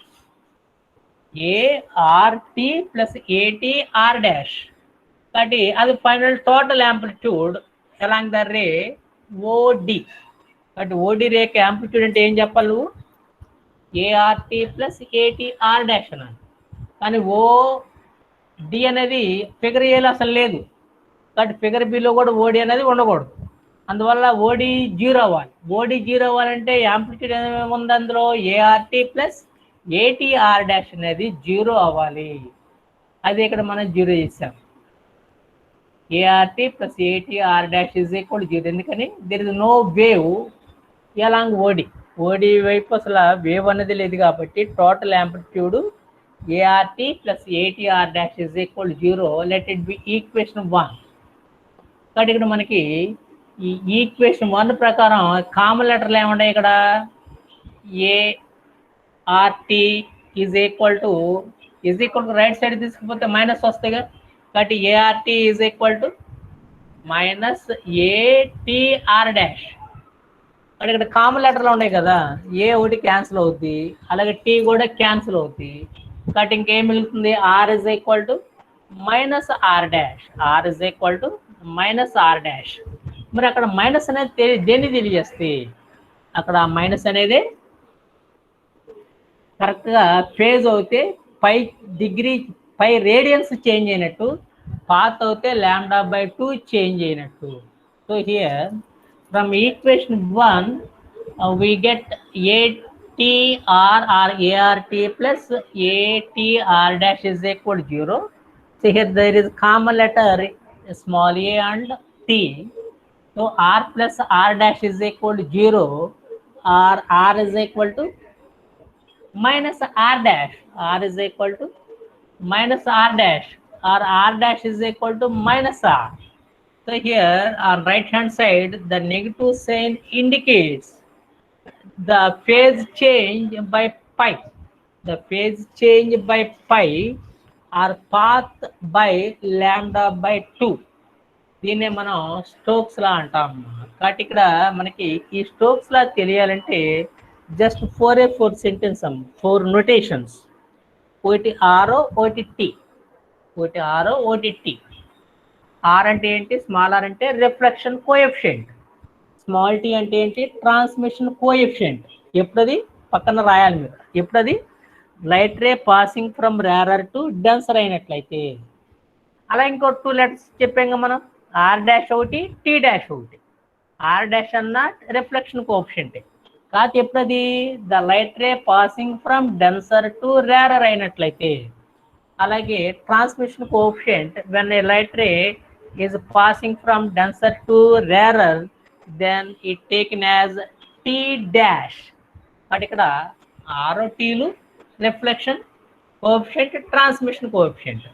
ART plus ATR dash. కాబట్టి అది final total amplitude along the ray OD. కాబట్టి ఓడి రేక్ యాంప్లిట్యూడ్ అంటే ఏం చెప్పాలి నువ్వు? ART ప్లస్ ATR డాష్ అన్నాను. కానీ OD అనేది ఫిగర్ ఏలో అసలు లేదు. కాబట్టి ఫిగర్ బిలో కూడా ఓడి అనేది ఉండకూడదు. అందువల్ల ఓడి 0 అవ్వాలి. ఓడి 0 అవ్వాలంటే యాంప్లిట్యూడ్ ఏముంది అందులో? ART ప్లస్ ATR డాష్ అనేది 0 అవ్వాలి. అది ఇక్కడ మనం 0 చేసాం. ART plus ATR dash is equal 0. ఎందుకని? There is no wave along OD. OD వైపు అసలు వేవ్ అనేది లేదు. కాబట్టి total amplitude ART plus ATR dash is equal 0. Let it be equation 1. కాబట్టి ఇక్కడ మనకి ఈ ఈక్వేషన్ 1 ప్రకారం కామన్ లెటర్లు ఏముంటాయి? ఇక్కడ ART is equal to right side తీసుకుపోతే మైనస్ వస్తాయి కదా. కాబట్టి ART is equal to minus ATR dash. అంటే ఇక్కడ కామన్ లెటర్లు ఉన్నాయి కదా, ఏ ఒకటి క్యాన్సిల్ అవుద్ది, అలాగే టీ కూడా క్యాన్సిల్ అవుద్ది. కాబట్టి ఇంకేం మిగులుతుంది? R is equal to minus R dash. R is equal to minus R dash. మరి అక్కడ మైనస్ అనేది దేన్ని తెలియజేస్తే, అక్కడ మైనస్ అనేది కరెక్ట్గా ఫేజ్ అవుతే పై డిగ్రీ పై రేడియన్స్ చేంజ్ అయినట్టు, పాత్ అవుతే λ/2 చేంజ్ అయినట్టు. So here from equation 1 we get ATR or ART plus ATR dash is equal to 0. So here there is common letter small a and T. So R plus R dash is equal to 0, or R is equal to minus R dash. R is equal to minus R dash, or R dash is equal to minus R. So here on right hand side the negative sign indicates the phase change by pi. The phase change by pi or path by λ/2. దీన్నే మనం Stokes లా అంటాం. కాబట్టి ఇక్కడ మనకి ఈ Stokes లా తెలియాలంటే just 4 sentence, 4 notations. ఒకటి ఆరో, ఒకటి టీ. ఒకటి ఆరో, ఒకటి టీ. ఆర్ అంటే ఏంటి? స్మాల్ ఆర్ అంటే రిఫ్లెక్షన్ కోఎఫిషియంట్. స్మాల్ టీ అంటే ఏంటి? Transmission coefficient. ఎప్పుడది పక్కన రాయాలి మీరు. ఎప్పుడది? Light ray passing from rarer to denser అయినట్లయితే. అలా ఇంకో 2 లెటర్స్ చెప్పాం మనం. R డాష్ ఒకటి, T డాష్ ఒకటి. R డాష్ అన్న రిఫ్లెక్షన్ కోఎఫిషియంట్. కాదు ఎప్పుడది? The light ray passing from denser to rarer అయినట్లయితే. అలాగే transmission coefficient when a light ray is passing from denser to rarer, then it taken as T dash. కాబట్టి ఇక్కడ ఆరో టీలు రిఫ్లెక్షన్ కోఎఫిషియంట్, ట్రాన్స్మిషన్ కోఎఫిషియంట్.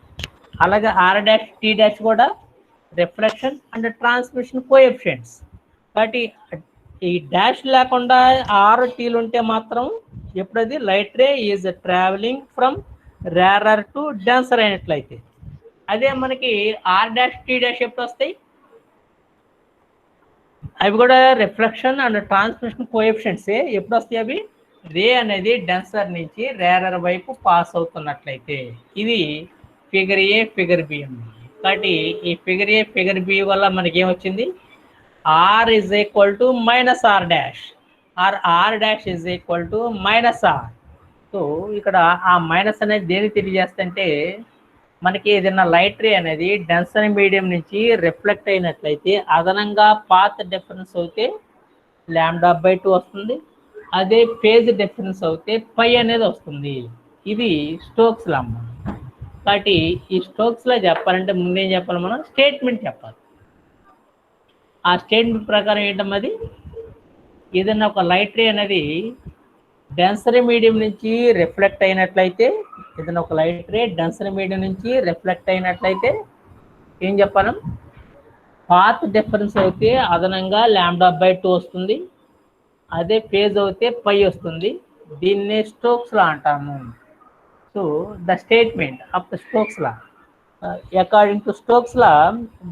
అలాగే R dash, T dash కూడా reflection and transmission coefficients. కాబట్టి ఈ డాష్ లేకుండా R టీలు ఉంటే మాత్రం ఎప్పుడది light ray is travelling from rarer to denser అయినట్లయితే. అదే మనకి ఆర్ డాష్ టీ డాష్ ఎప్పుడు వస్తాయి? అవి కూడా రిఫ్లెక్షన్ అండ్ ట్రాన్స్మిషన్ కోఎఫిషియెంట్సే. ఎప్పుడు వస్తాయి అవి? రే అనేది డెన్సర్ నుంచి రేరర్ వైపు పాస్ అవుతున్నట్లయితే. ఇది ఫిగర్ ఏ, ఫిగర్ బి ఉంది. కాబట్టి ఈ ఫిగర్ ఏ, ఫిగర్ బి వల్ల మనకి ఏమొచ్చింది? R is equal to minus R dash, R dash is equal to minus R. So ఇక్కడ ఆ మైనస్ అనేది దేని తెలియజేస్తుంటే, మనకి ఏదైనా లైట్ రే అనేది డెన్సర్ మీడియం నుంచి రిఫ్లెక్ట్ అయినట్లయితే అదనంగా పాత్ డిఫరెన్స్ అయితే λ/2 వస్తుంది. అదే ఫేజ్ డిఫరెన్స్ అయితే పై అనేది వస్తుంది. ఇది స్టోక్స్ లా అమ్మ. కాబట్టి ఈ స్టోక్స్ లా చెప్పాలంటే ముందేం చెప్పాలి? మనం స్టేట్మెంట్ చెప్పాలి. ఆ స్టేట్మెంట్ ప్రకారం ఏంటన్నది, ఏదైనా ఒక లైట్ రే అనేది డెన్సరీ మీడియం నుంచి రిఫ్లెక్ట్ అయినట్లయితే, ఏదైనా ఒక లైట్ రే డెన్సరీ మీడియం నుంచి రిఫ్లెక్ట్ అయినట్లయితే ఏం చెప్పాలి? పాత్ డిఫరెన్స్ అయితే అదనంగా λ/2 వస్తుంది. అదే ఫేజ్ అయితే పై వస్తుంది. దీన్నే స్టోక్స్ లా అంటాము. So the statement of the Stokes law, according to Stokes law,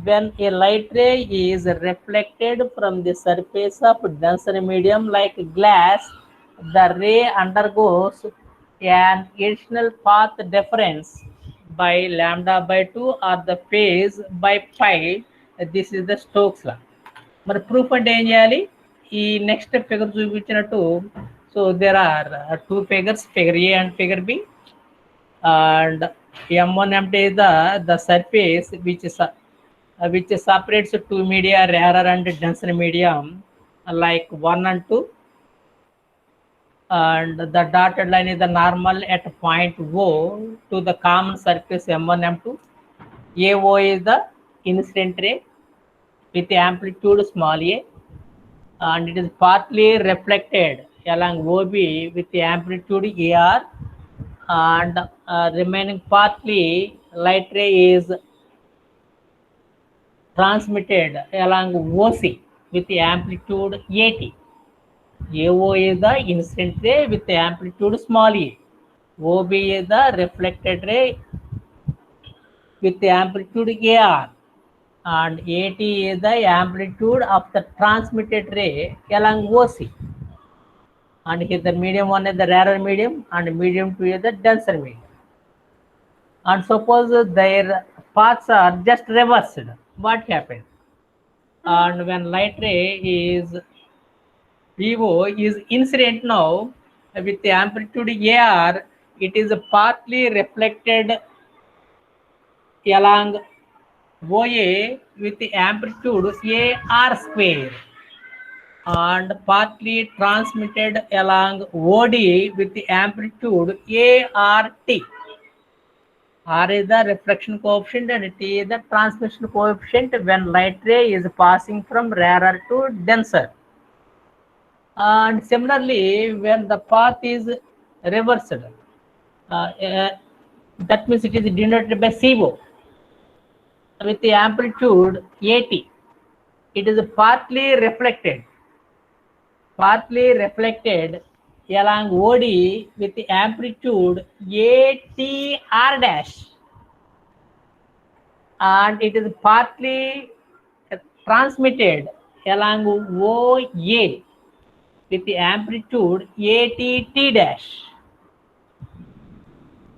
when a light ray is reflected from the surface of denser medium like glass, the ray undergoes an additional path difference by λ/2 or the phase by pi. This is the Stokes law. మరి proof అంటే ఏం చేయాలి? ఈ next figure చూపించినట్టు, so there are two figures, figure A and figure B. And M1 empty is the surface which separates two media, rarer and denser medium, like 1 and 2, and the dotted line is the normal at point O to the common surface M1 M2. AO is the incident ray with amplitude small a, and it is partly reflected along OB with the amplitude AR, and remaining partly light ray is transmitted along OC with the amplitude AT. AO is the incident ray with the amplitude small a. OB is the reflected ray with the amplitude AR, and AT is the amplitude of the transmitted ray along OC. And here the medium 1 is the rarer medium and medium 2 is the denser medium. And suppose their paths are just reversed, what happens? And when light ray is VO is incident now with the amplitude AR, it is partly reflected along OA with the amplitude AR square, and partly transmitted along OD with the amplitude ART. R is the reflection coefficient and T is the transmission coefficient when light ray is passing from rarer to denser. And similarly, when the path is reversed, that means it is denoted by CO with the amplitude AT. It is partly reflected along OD with the amplitude ATR dash, and it is partly transmitted along OA with the amplitude ATT dash.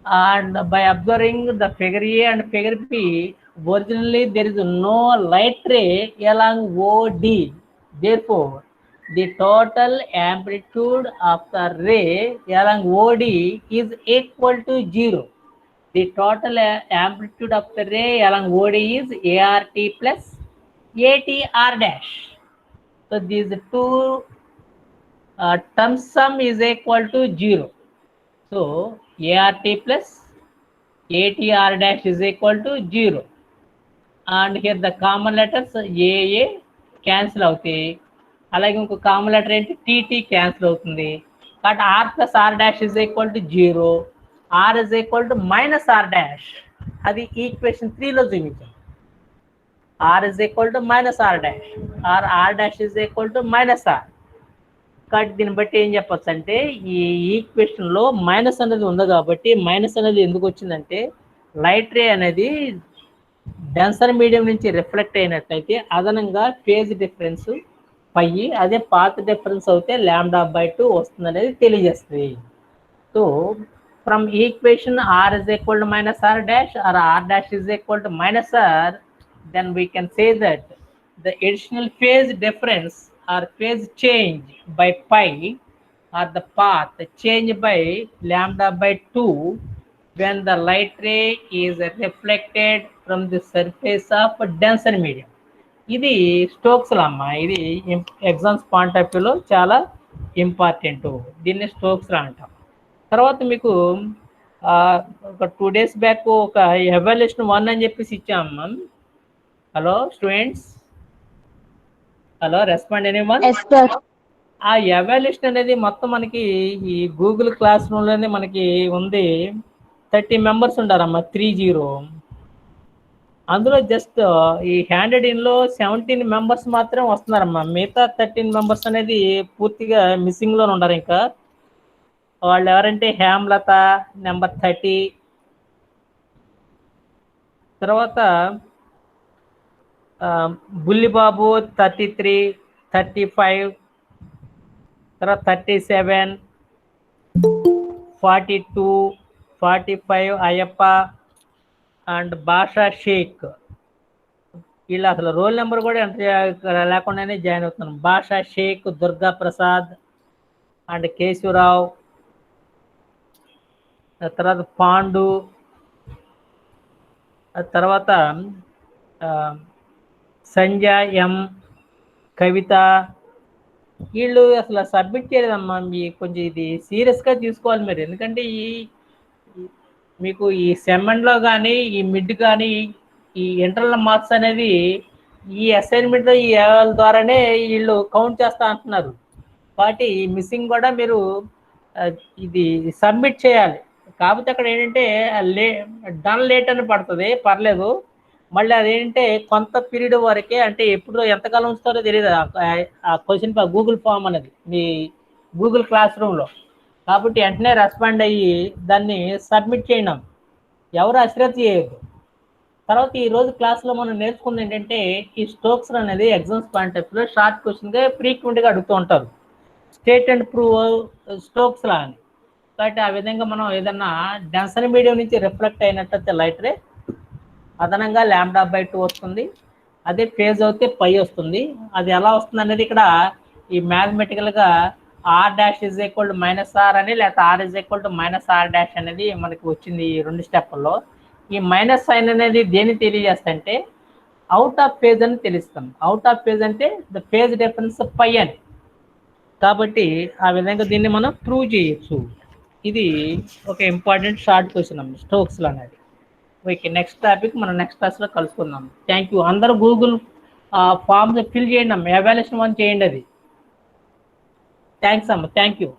And by observing the figure A and figure B, originally there is no light ray along OD. Therefore, the total amplitude of the ray along OD is equal to 0. The total amplitude of the ray along OD is ART plus ATR dash. So these two terms sum is equal to 0. So ART plus ATR dash is equal to 0. And here the common letters AA cancel అవుతాయి. అలాగే ఇంకో common letter ఏంటి? T T cancel అవుతుంది. కాబట్టి R plus R dash is equal to 0, R is equal to minus R dash. అది equation 3లో చూపించాం. R is equal to minus R dash, R dash is equal to minus R. కాబట్టి దీన్ని బట్టి ఏం చెప్పొచ్చు అంటే ఈ ఈక్వేషన్లో మైనస్ అనేది ఉంది కాబట్టి మైనస్ అనేది ఎందుకు వచ్చిందంటే లైట్ రే అనేది డెన్సర్ మీడియం నుంచి రిఫ్లెక్ట్ అయినట్లయితే అదనంగా ఫేజ్ డిఫరెన్స్ పై, అదే పాత్ డిఫరెన్స్ అయితే λ/2 వస్తుంది అనేది తెలియజేస్తుంది. So from equation r is equal to minus r dash or r dash is equal to minus r, then we can say that the additional phase difference or phase change by pi or the path change by λ/2 when the light ray is reflected from the surface of denser medium. ఇది Stokes లా అమ్మా, ఇది exams point of వ్యూలో చాలా important. దీన్ని Stokes లా అంటాం. తర్వాత మీకు ఒక 2 days బ్యాక్ ఒక ఎవాల్యుయేషన్ 1 అని చెప్పేసి ఇచ్చామమ్మా. Hello students, hello respond anyone? ఆ ఎవాల్యుయేషన్ అనేది మొత్తం మనకి ఈ గూగుల్ క్లాస్ రూమ్లోనే మనకి ఉంది. 30 members ఉండారమ్మా, 30. అందులో జస్ట్ ఈ హ్యాండెడ్ ఇన్లో 17 members మాత్రం వస్తున్నారమ్మా. మిగతా 13 members అనేది పూర్తిగా మిస్సింగ్లోనే ఉన్నారు. ఇంకా వాళ్ళు ఎవరంటే హేమలత నెంబర్ 30, తర్వాత బుల్లిబాబు 33, 35, తర్వాత 37, 42, 45 అయ్యప్ప అండ్ బాషా షేక్. వీళ్ళు అసలు రోల్ నెంబర్ కూడా ఎంటర్ లేకుండానే జాయిన్ అవుతున్నాం. బాషా షేక్, దుర్గా ప్రసాద్ అండ్ కేశవరావు, తర్వాత పాండు, తర్వాత సంజయ్ ఎం, కవిత. వీళ్ళు అసలు సబ్మిట్ చేయలేదమ్మా. మీ కొంచెం ఇది సీరియస్గా తీసుకోవాలి మీరు. ఎందుకంటే మీకు ఈ సెమండ్లో కానీ ఈ మిడ్ కానీ ఈ ఇంటర్నల్ మార్క్స్ అనేది ఈ అసైన్మెంట్ ఈ ద్వారానే వీళ్ళు కౌంట్ చేస్తా అంటున్నారు. కాబట్టి ఈ మిస్సింగ్ కూడా మీరు ఇది సబ్మిట్ చేయాలి. కాకపోతే అక్కడ ఏంటంటే డన్ లేట్ అని పడుతుంది, పర్లేదు. మళ్ళీ అదేంటంటే కొంత పీరియడ్ వరకే, అంటే ఎప్పుడు ఎంతకాలం ఉంచుతారో తెలియదు ఆ క్వశ్చన్ గూగుల్ ఫామ్ అనేది మీ గూగుల్ క్లాస్ రూమ్లో. కాబట్టి వెంటనే రెస్పాండ్ అయ్యి దాన్ని సబ్మిట్ చేయడం, ఎవరు అశ్రద్ధ చేయొద్దు. తర్వాత ఈరోజు క్లాస్లో మనం నేర్చుకుంది ఏంటంటే ఈ స్టోక్స్ అనేది ఎగ్జామ్స్ పాయింట్ ఆఫ్ వ్యూలో షార్ట్ క్వశ్చన్గా ఫ్రీక్వెంట్గా అడుగుతూ ఉంటారు. స్టేట్ అండ్ ప్రూవ్ స్టోక్స్ లా అని. కాబట్టి ఆ విధంగా మనం ఏదన్నా డెన్సర్ మీడియం నుంచి రిఫ్లెక్ట్ అయినట్లయితే లైట్ రే అదనంగా λ/2 వస్తుంది. అదే ఫేజ్ అయితే పై వస్తుంది. అది ఎలా వస్తుంది అనేది ఇక్కడ ఈ మ్యాథమెటికల్గా r dash is equal to minus r అని, లేకపోతే r is equal to minus r dash అనేది మనకి వచ్చింది ఈ 2 స్టెప్పుల్లో. ఈ మైనస్ సైన్ అనేది దేన్ని తెలియజేస్తంటే అవుట్ ఆఫ్ ఫేజ్ అని తెలుస్తాం. అవుట్ ఆఫ్ ఫేజ్ అంటే ద ఫేజ్ డిఫరెన్స్ పై అని. కాబట్టి ఆ విధంగా దీన్ని మనం ప్రూవ్ చేయొచ్చు. ఇది ఒక ఇంపార్టెంట్ షార్ట్ క్వశ్చన్ అమ్మ స్టోక్స్లో అనేది. ఓకే, నెక్స్ట్ టాపిక్ మనం నెక్స్ట్ క్లాస్లో కలుసుకుందాం. Thank you. అందరూ గూగుల్ ఫామ్స్ ఫిల్ చేయండి అమ్మ, ఎవాల్యుయేషన్ 1 చేయండి. అది థ్యాంక్స్ అమ్మ, థ్యాంక్ యూ.